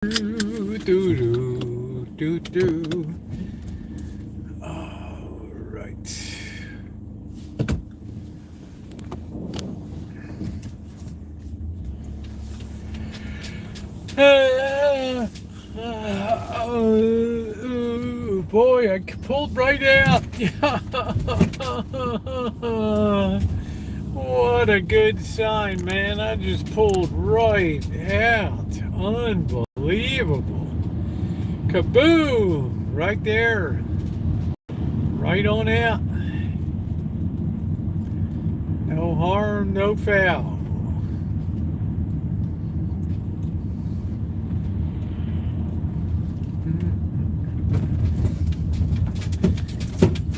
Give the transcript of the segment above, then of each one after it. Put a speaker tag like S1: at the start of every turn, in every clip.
S1: Do, do, do, do. All right. Oh, boy, I pulled right out. What a good sign, man. I just pulled right out. Unbelievable. Kaboom! Right there. Right on out. No harm, no foul.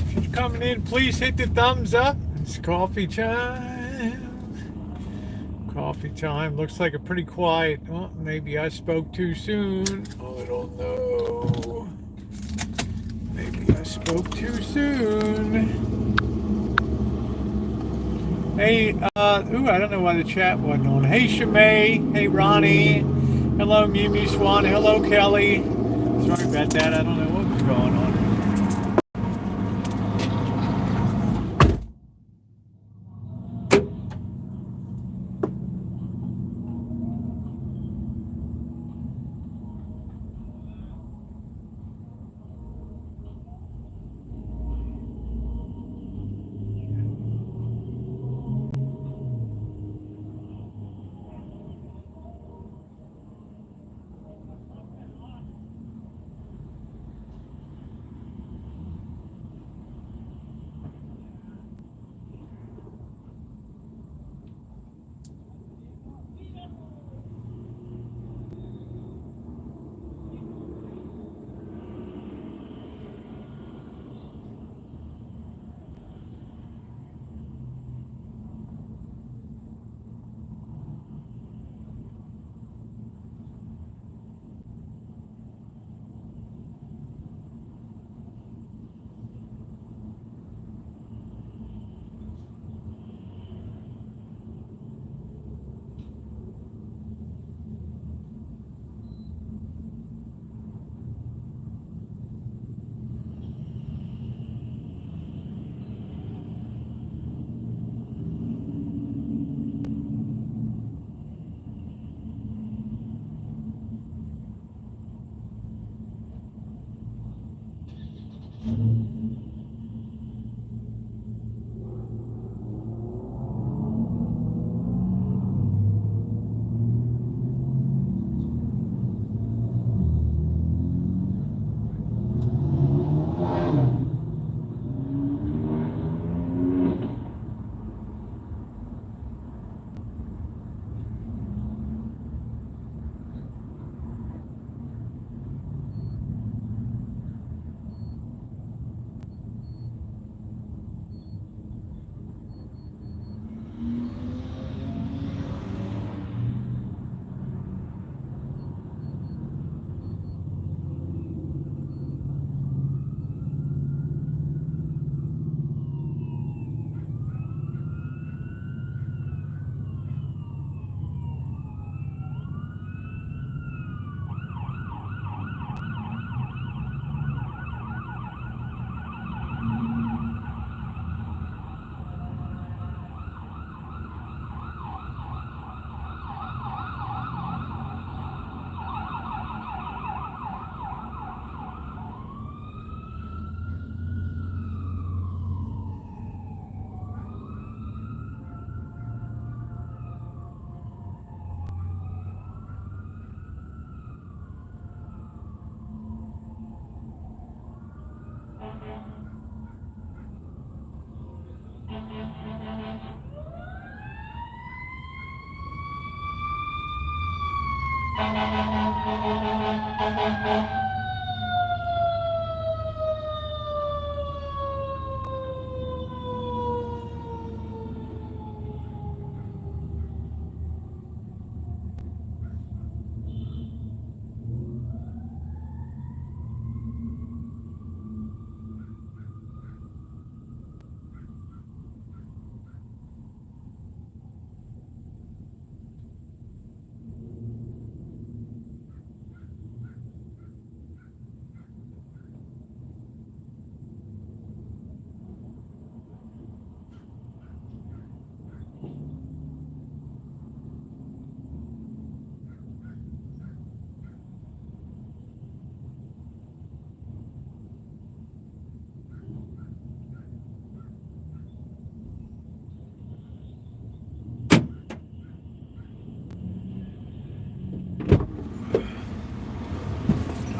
S1: If you're coming in, please hit the thumbs up. It's coffee time. Coffee time. Looks like a pretty quiet. Well, maybe I spoke too soon. I don't know. Maybe I spoke too soon. Hey, I don't know why the chat wasn't on. Hey, Shimei. Hey, Ronnie. Hello, Mimi Swan. Hello, Kelly. Sorry about that. I don't know what was going on.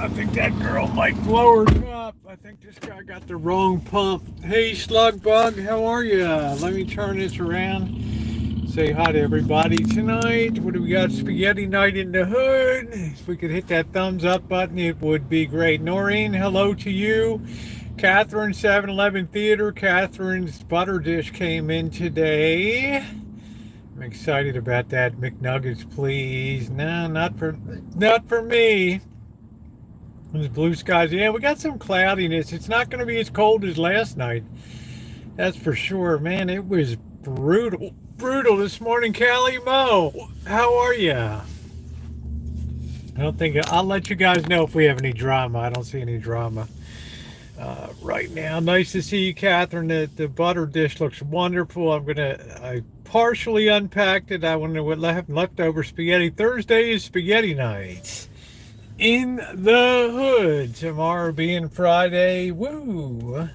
S1: I think that girl might blow her up. I think this guy got the wrong pump. Hey, Slug Bug, how are you? Let me turn this around. Say hi to everybody tonight. What do we got? Spaghetti night in the hood. If we could hit that thumbs up button, it would be great. Noreen, hello to you. Catherine, 7-Eleven Theater. Catherine's butter dish came in today. I'm excited about that. McNuggets, please. No, not for me. There's blue skies. Yeah, we got some cloudiness. It's not going to be as cold as last night. That's for sure. Man, it was brutal. Brutal this morning. Callie Mo, how are you? I don't think I'll let you guys know if we have any drama. I don't see any drama right now. Nice to see you, Catherine. The butter dish looks wonderful. I partially unpacked it. I want to have leftover spaghetti. Thursday is spaghetti night in the hood. Tomorrow being Friday. Woo!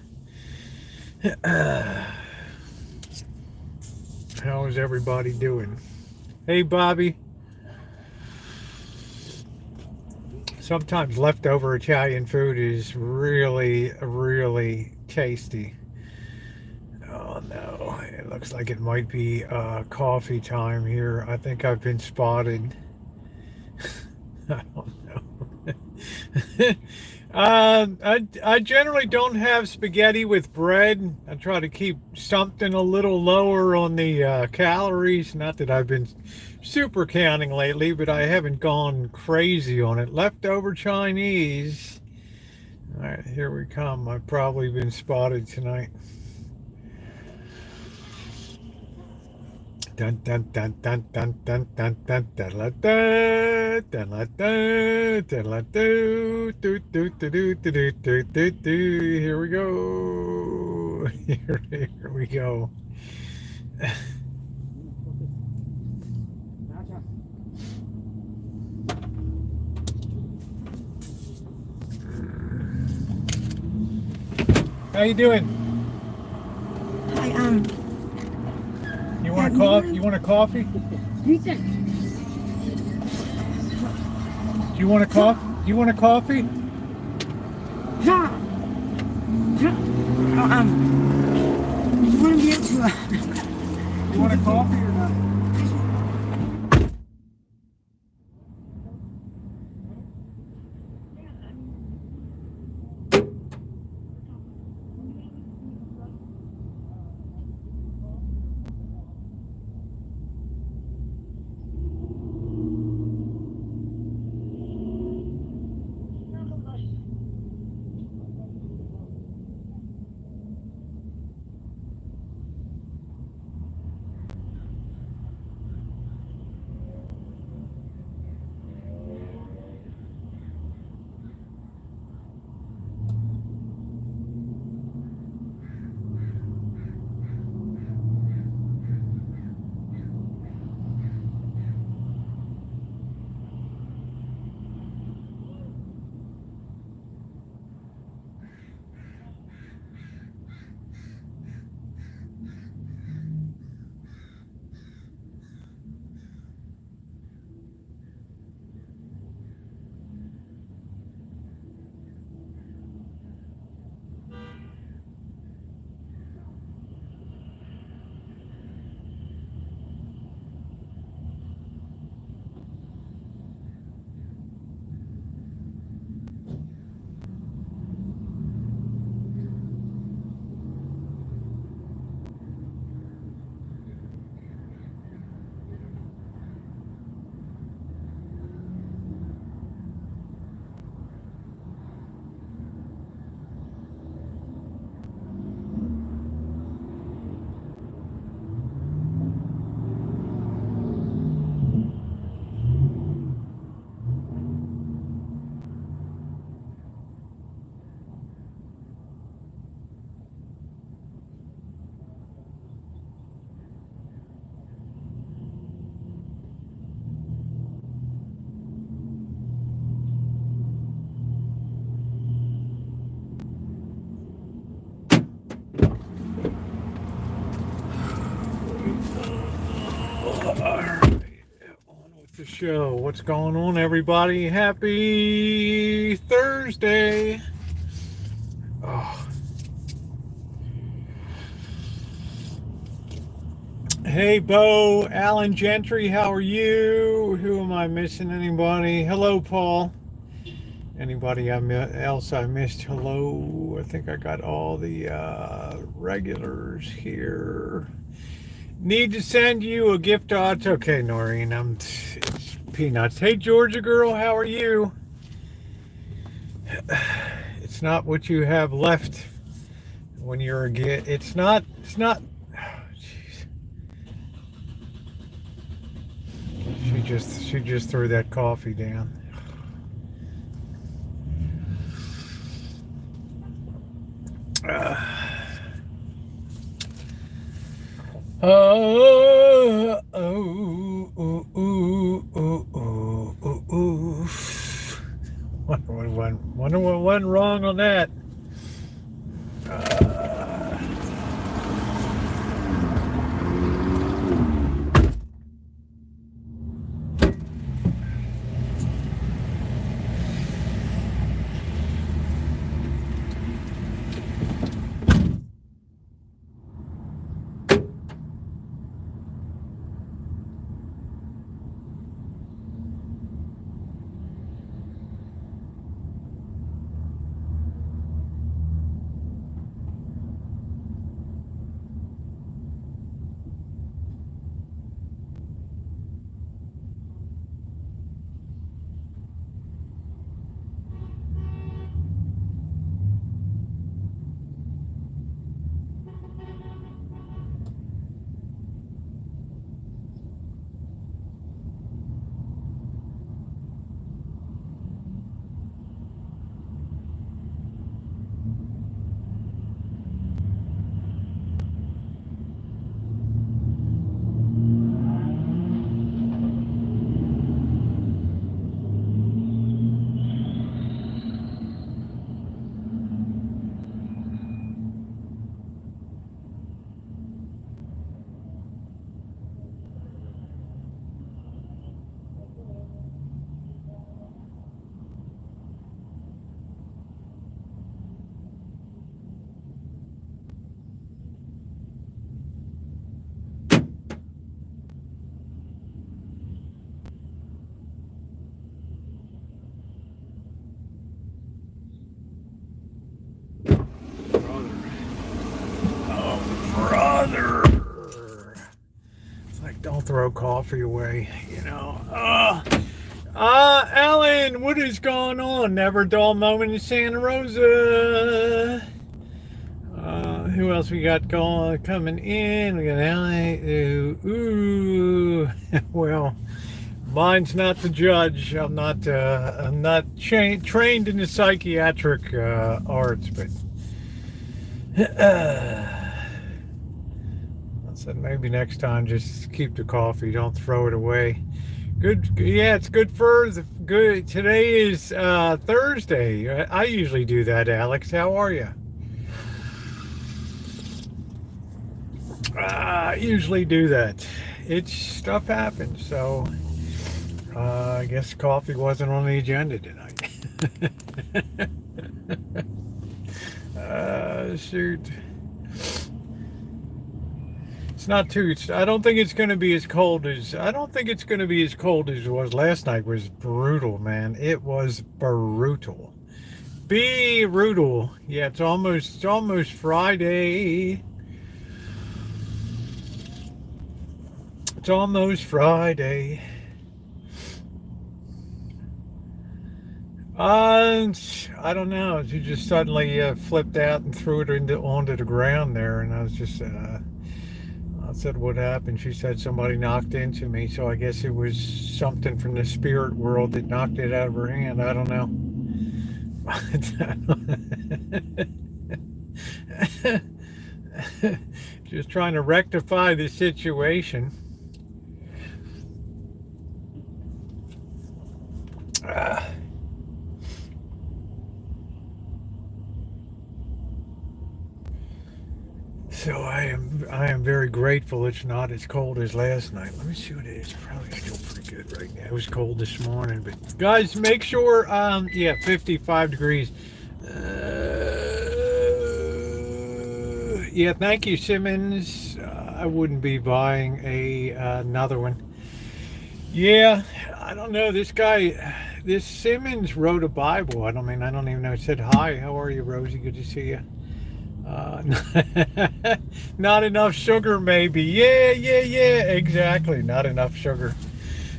S1: How is everybody doing? Hey, Bobby. Sometimes leftover Italian food is really, really tasty. Oh no, it looks like it might be coffee time here. I think I've been spotted. I don't know. I generally don't have spaghetti with bread. I try to keep something a little lower on the calories. Not that I've been super counting lately, but I haven't gone crazy on it. Leftover Chinese. All right, here we come. I've probably been spotted tonight. Dun dun dun dun dun dun dun dun dun dun dun dun dun dun. Here we go. Here we go. How you doing?
S2: I
S1: You want a coffee? You want a coffee? Do you want a coffee? Do you want a coffee?
S2: You want to be able to.
S1: You want a coffee or not? the show. What's going on, everybody? Happy Thursday. Oh. Hey, Bo, Alan Gentry, how are you? Who am I missing? Anybody? Hello, Paul. Anybody else I missed? Hello. I think I got all the regulars here. Need to send you a gift. Oh, it's okay, Noreen. It's peanuts. Hey, Georgia girl, how are you? It's not what you have left when you're a kid. It's not. Jeez. She just threw that coffee down. Oh, oh, oh, oh, oh, oh, oh. Wonder what went wrong on that. Brother. It's like, don't throw coffee away, you know. Alan, what is going on? Never a dull moment in Santa Rosa. Who else we got coming in? We got Alan. Well, mine's not the judge. I'm not trained in the psychiatric arts, but I said maybe next time just keep the coffee, don't throw it away. Good, yeah, it's good for the good. Today is Thursday. I usually do that. Alex, how are you? I usually do that. It's stuff happens, so I guess coffee wasn't on the agenda tonight. Shoot. It's not too. I don't think it's going to be as cold as. I don't think it's going to be as cold as it was last night. It was brutal, man. It was brutal. Brutal. Yeah, it's almost Friday. It's almost Friday. I don't know. She just suddenly flipped out and threw it onto the ground there, and I was just. I said, what happened? She said somebody knocked into me, so I guess it was something from the spirit world that knocked it out of her hand. I don't know. Just trying to rectify the situation. So I am very grateful it's not as cold as last night. Let me see what it is. Probably still pretty good right now. It was cold this morning, but guys, make sure yeah, 55 degrees. Yeah, thank you, Simmons. I wouldn't be buying another one. Yeah, I don't know. This Simmons wrote a Bible. I don't even know. It said, "Hi, how are you, Rosie? Good to see you." Uh, not enough sugar, maybe. Yeah, exactly. Not enough sugar.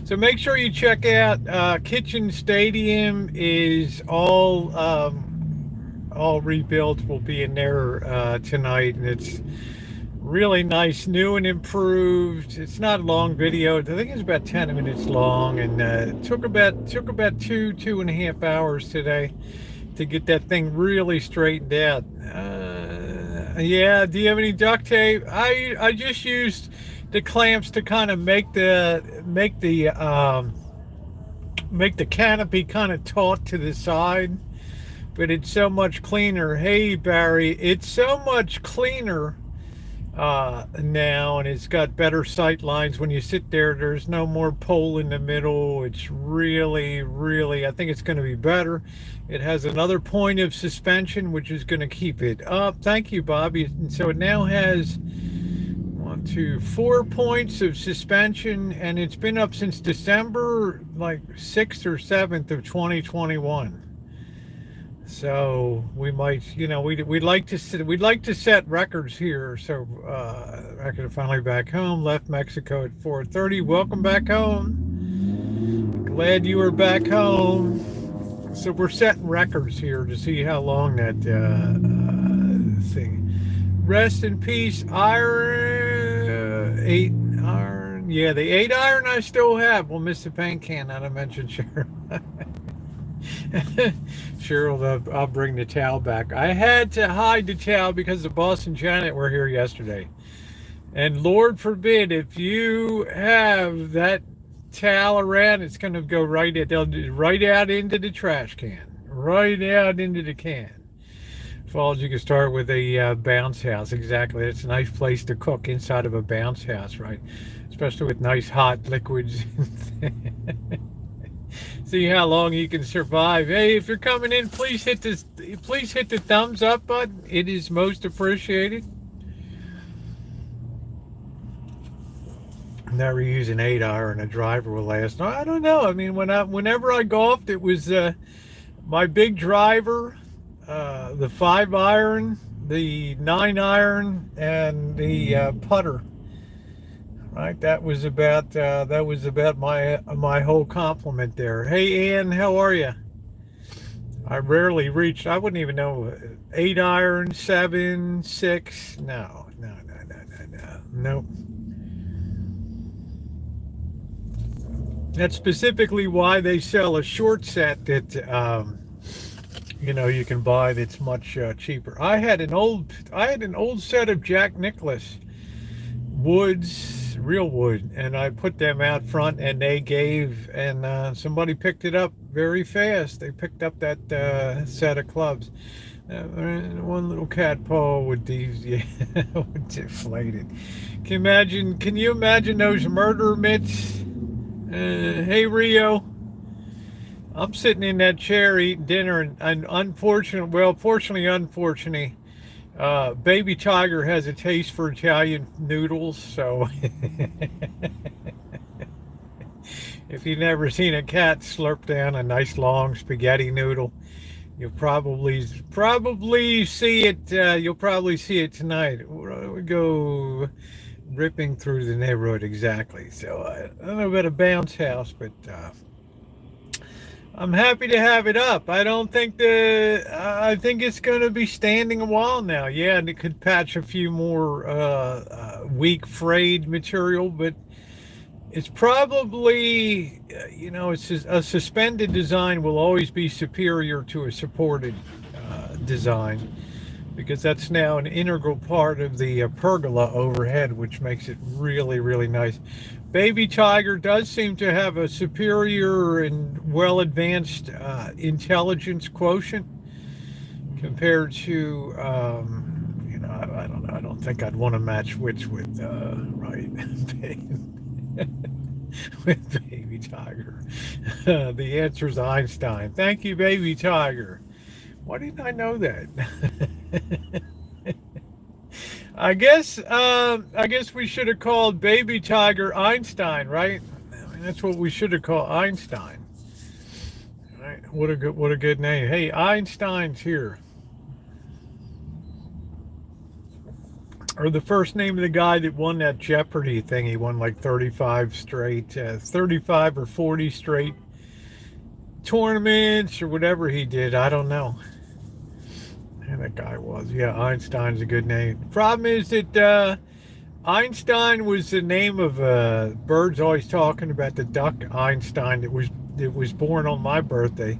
S1: So make sure you check out Kitchen Stadium is all rebuilt. Will be in there tonight, and it's really nice, new and improved. It's not a long video. I think it's about 10 minutes long, and it took about two and a half hours today to get that thing really straightened out. Yeah, do you have any duct tape? I just used the clamps to kind of make the canopy kind of taut to the side, but it's so much cleaner. Hey Barry, it's so much cleaner now, and it's got better sight lines. When you sit there, there's no more pole in the middle. It's really, I think it's going to be better. It has another point of suspension, which is going to keep it up. Thank you, Bobby. And so it now has 4 points of suspension, and it's been up since December like 6th or 7th of 2021. So we might, we'd like to set records here. So I could finally back home. Left Mexico at 4:30. Welcome back home. Glad you were back home. So we're setting records here to see how long that thing. Rest in peace, iron. 8-iron. Yeah, the 8-iron I still have. We'll miss the paint can. Not to mention Cheryl. Cheryl, I'll bring the towel back. I had to hide the towel because the boss and Janet were here yesterday. And Lord forbid, if you have that towel around, it's going to go right out into the trash can. Right out into the can. Falls, you can start with a bounce house. Exactly. It's a nice place to cook inside of a bounce house, right? Especially with nice hot liquids. See how long you can survive. Hey, if you're coming in, please hit the thumbs up button. It is most appreciated. Never use an 8-iron. A driver will last. I don't know. I mean, whenever I golfed, it was my big driver, the 5-iron, the 9-iron, and the putter. Right, that was about my whole complement there. Hey Ann, how are you? I rarely reached. I wouldn't even know 8-iron, 7, 6. No. Nope. That's specifically why they sell a short set that you can buy that's much cheaper. I had an old set of Jack Nicklaus woods, real wood, and I put them out front, and they gave, and somebody picked it up very fast. They picked up that set of clubs. One little cat paw with these, yeah, deflated. Can you imagine those murder mitts? Hey Rio, I'm sitting in that chair eating dinner, and fortunately, Baby Tiger has a taste for Italian noodles, so if you've never seen a cat slurp down a nice long spaghetti noodle, you'll probably see it. You'll probably see it tonight. We go ripping through the neighborhood, exactly. So I don't know about a bounce house, but I'm happy to have it up. I think it's going to be standing a while now. Yeah, and it could patch a few more weak frayed material, but it's probably, it's a suspended design will always be superior to a supported design, because that's now an integral part of the pergola overhead, which makes it really, really nice. Baby Tiger does seem to have a superior and well-advanced intelligence quotient compared to, I don't know. I don't think I'd want to match wits with, right, with Baby Tiger. The answer is Einstein. Thank you, Baby Tiger. Why didn't I know that? I guess we should have called Baby Tiger Einstein, right? I mean, that's what we should have called Einstein. Right? What a good name. Hey, Einstein's here. Or the first name of the guy that won that Jeopardy thing. He won like 35 or 40 straight tournaments or whatever he did. I don't know. And that guy was. Yeah, Einstein's a good name. Problem is that Einstein was the name of birds always talking about the duck Einstein that was born on my birthday.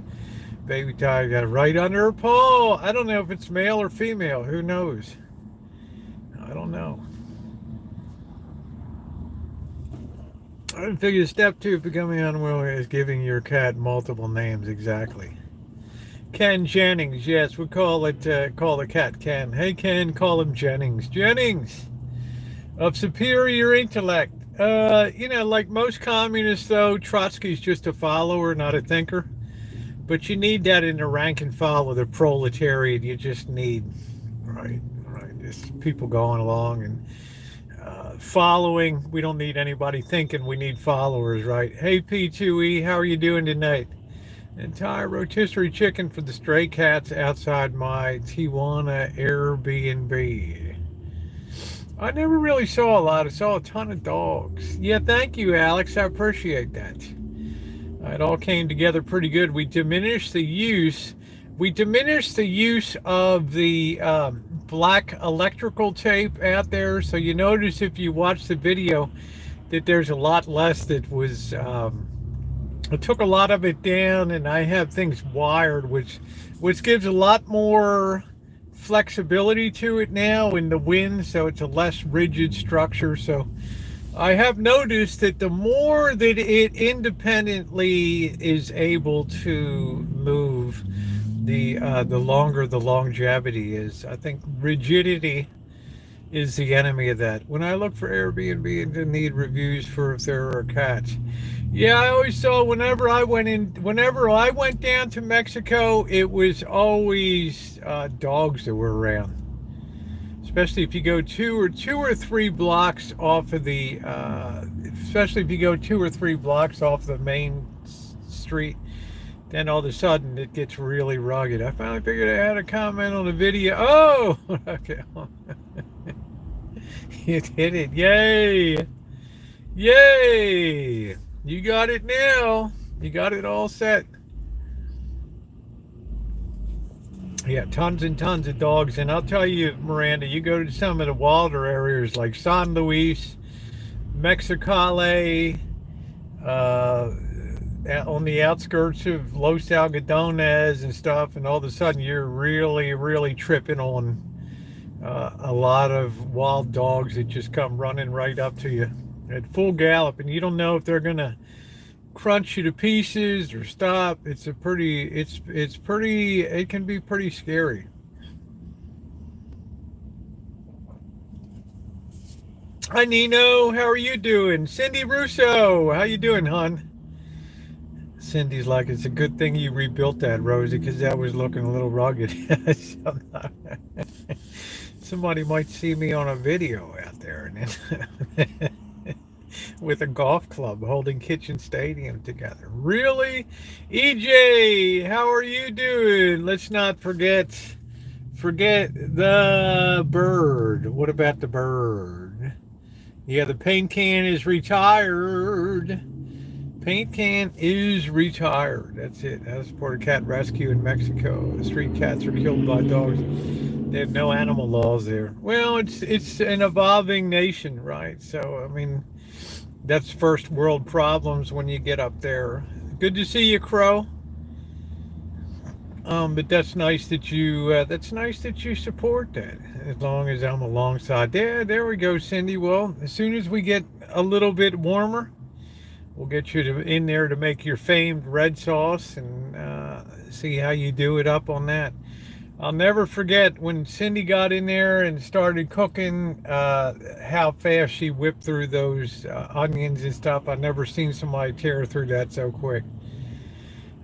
S1: Baby tiger got it right under her paw. I don't know if it's male or female. Who knows? I don't know. I didn't figure step 2 of becoming unwilling is giving your cat multiple names. Exactly. Ken Jennings. Yes, we call the cat Ken. Hey Ken, call him Jennings. Jennings of superior intellect. Like most communists, though, Trotsky's just a follower, not a thinker. But you need that in the rank and file of the proletariat. You just need, right, just people going along and following. We don't need anybody thinking. We need followers, right? Hey, P2E, how are you doing tonight? Entire rotisserie chicken for the stray cats outside my Tijuana Airbnb. I never really saw a lot. I saw a ton of dogs. Yeah, thank you, Alex. I appreciate that. It all came together pretty good. We diminished the use of the black electrical tape out there. So you notice if you watch the video that there's a lot less that was... I took a lot of it down, and I have things wired, which gives a lot more flexibility to it now in the wind, so it's a less rigid structure. So I have noticed that the more that it independently is able to move, the longer the longevity is. I think rigidity is the enemy of that. When I look for Airbnb and need reviews for if there are cats. Yeah, I always saw whenever I went down to Mexico, it was always dogs that were around. Especially if you go two or three blocks off of the main street, then all of a sudden it gets really rugged. I finally figured I had a comment on the video. Oh, okay. It hit it. Yay! Yay! You got it now. You got it all set. Yeah, tons and tons of dogs. And I'll tell you, Miranda, you go to some of the wilder areas like San Luis, Mexicali, on the outskirts of Los Algodones and stuff, and all of a sudden you're really, really tripping on a lot of wild dogs that just come running right up to you at full gallop, and you don't know if they're gonna crunch you to pieces or stop. It can be pretty scary. Hi Nino, how are you doing? Cindy Russo, how you doing, hon? Cindy's like, it's a good thing you rebuilt that, Rosie, because that was looking a little rugged. Somebody might see me on a video out there and with a golf club holding Kitchen Stadium together. Really? EJ, how are you doing? Let's not forget the bird. What about the bird? Yeah, the paint can is retired. Paint can is retired. That's it. I support a cat rescue in Mexico. Street cats are killed by dogs. They have no animal laws there. Well, it's an evolving nation, right? So, I mean, that's first world problems when you get up there. Good to see you, Crow. But that's nice that you support that. As long as I'm alongside. There we go, Cindy. Well, as soon as we get a little bit warmer, we'll get you in there to make your famed red sauce and see how you do it up on that. I'll never forget when Cindy got in there and started cooking, how fast she whipped through those onions and stuff. I've never seen somebody tear through that so quick.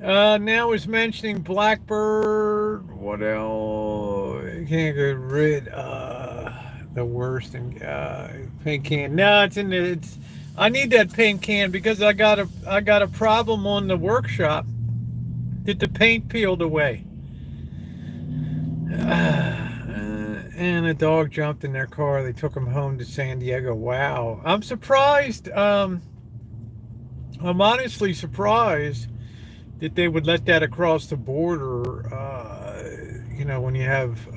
S1: Now it's mentioning Blackbird. What else? You can't get rid. The worst and paint can. No, it's in the. It's. I need that paint can because I got a problem on the workshop that the paint peeled away. And a dog jumped in their car. They took him home to San Diego. Wow, I'm surprised. I'm honestly surprised that they would let that across the border. When you have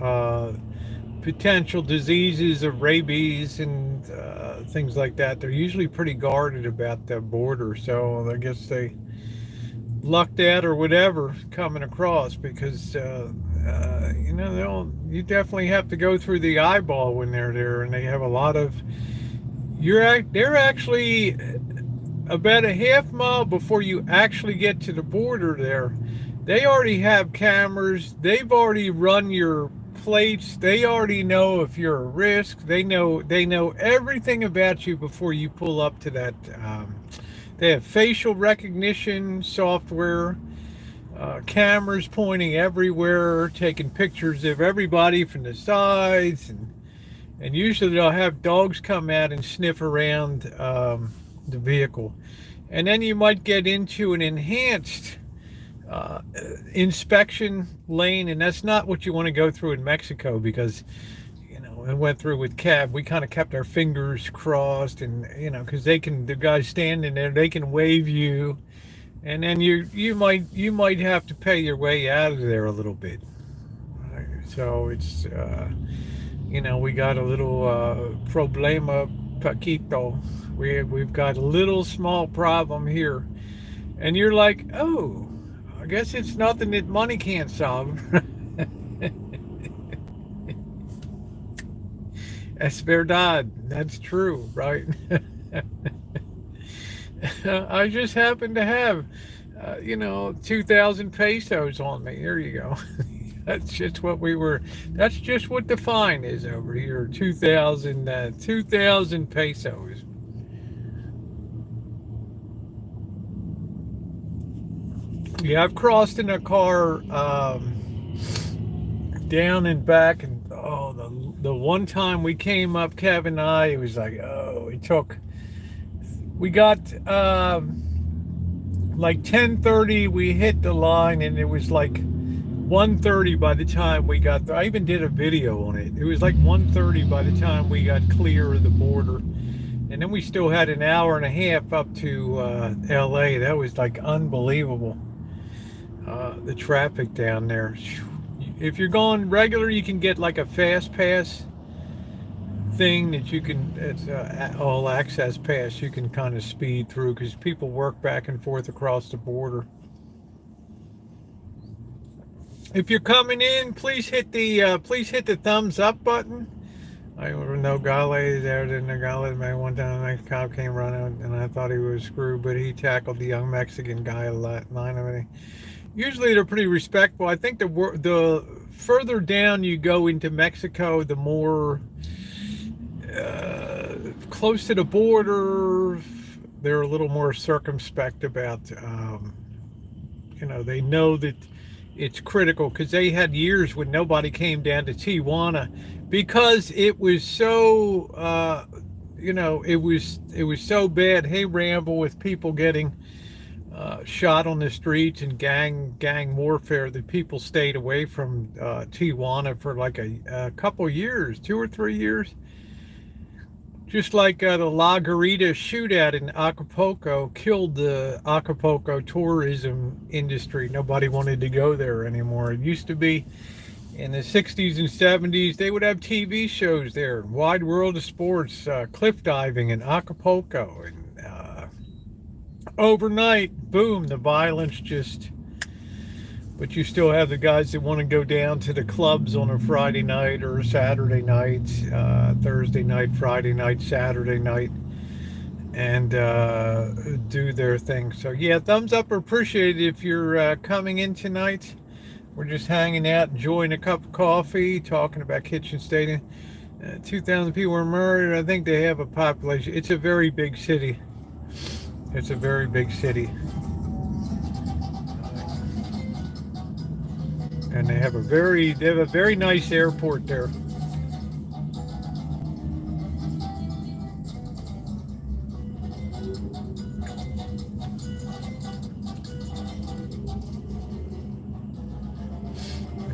S1: potential diseases of rabies and things like that, they're usually pretty guarded about the border. So I guess they lucked out or whatever coming across because you definitely have to go through the eyeball when they're there, and they have a lot of. They're actually about a half mile before you actually get to the border there. They already have cameras. They've already run your plates. They already know if you're a risk. They know everything about you before you pull up to that. They have facial recognition software, cameras pointing everywhere, taking pictures of everybody from the sides, and usually they'll have dogs come out and sniff around the vehicle. And then you might get into an enhanced inspection lane, and that's not what you want to go through in Mexico because I went through with cab. We kind of kept our fingers crossed, and because the guys standing there, they can wave you, and then you might have to pay your way out of there a little bit. So it's we got a little problema paquito. We've got a little small problem here, and you're like, oh, I guess it's nothing that money can't solve. Es verdad. That's true, right? I just happen to have, 2,000 pesos on me. Here you go. That's just what that's just what the fine is over here. 2,000 pesos. Yeah, I've crossed in a car, down and back, and the one time we came up, Kevin and I, it was like, we got like 10:30, we hit the line, and it was like 1:30 by the time we got there. I even did a video on it. It was like 1:30 by the time we got clear of the border, and then we still had an hour and a half up to LA. That was like unbelievable. The traffic down there. If you're going regular, you can get like a fast pass thing that you can. It's all access pass. You can kind of speed through because people work back and forth across the border. If you're coming in, please hit the thumbs up button. I know Gale there. Then the Gale man one time, a cop came running, and I thought he was screwed, but he tackled the young Mexican guy a lot. Usually they're pretty respectful. I think the further down you go into Mexico, the more close to the border, they're a little more circumspect about. They know that it's critical because they had years when nobody came down to Tijuana because it was so. It was so bad. Hey, Ramble, with people getting shot on the streets and gang warfare, that people stayed away from Tijuana for like a couple years, 2 or 3 years. Just like the La Garita shootout in Acapulco killed the Acapulco tourism industry. Nobody wanted to go there anymore. It used to be in the 60s and 70s, they would have TV shows there, Wide World of Sports, cliff diving in Acapulco, and overnight, boom, the violence just. But you still have the guys that want to go down to the clubs on a Friday night or Saturday night, Thursday night, Friday night, Saturday night, and do their thing. So yeah, thumbs up are appreciated if you're coming in tonight. We're just hanging out, enjoying a cup of coffee, talking about Kitchen State. 2,000 people were murdered. I think they have a population. It's a very big city. It's a very big city. And they have a very nice airport there.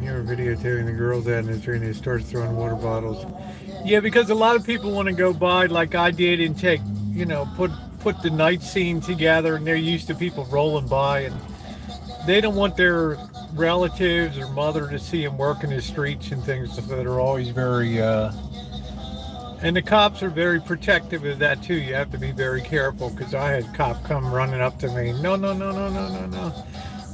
S1: We're videotaping the girls out in the street and they start throwing water bottles. Yeah, because a lot of people want to go by like I did and take, put the night scene together, and they're used to people rolling by, and they don't want their relatives or mother to see them working the streets and things that are always very, and the cops are very protective of that too. You have to be very careful, because I had a cop come running up to me. No.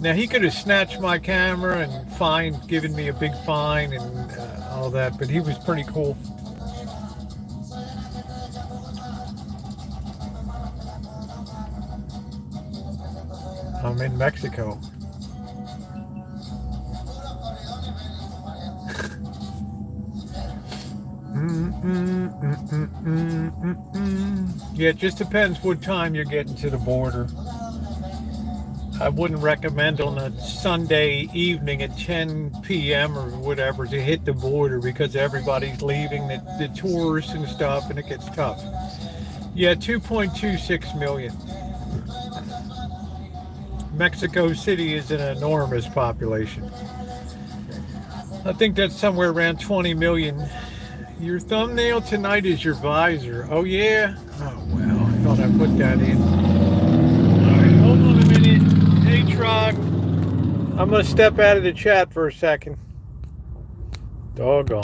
S1: Now, he could have snatched my camera and given me a big fine and all that, but he was pretty cool. I'm in Mexico. Yeah, it just depends what time you're getting to the border. I wouldn't recommend on a Sunday evening at 10 p.m. or whatever to hit the border, because everybody's leaving, the tourists and stuff, and it gets tough. Yeah, 2.26 million. Mexico City is an enormous population. I think that's somewhere around 20 million. Your thumbnail tonight is your visor. Oh, yeah? Oh, well, I thought I put that in. All right, hold on a minute. Hey, truck. I'm going to step out of the chat for a second. Doggone.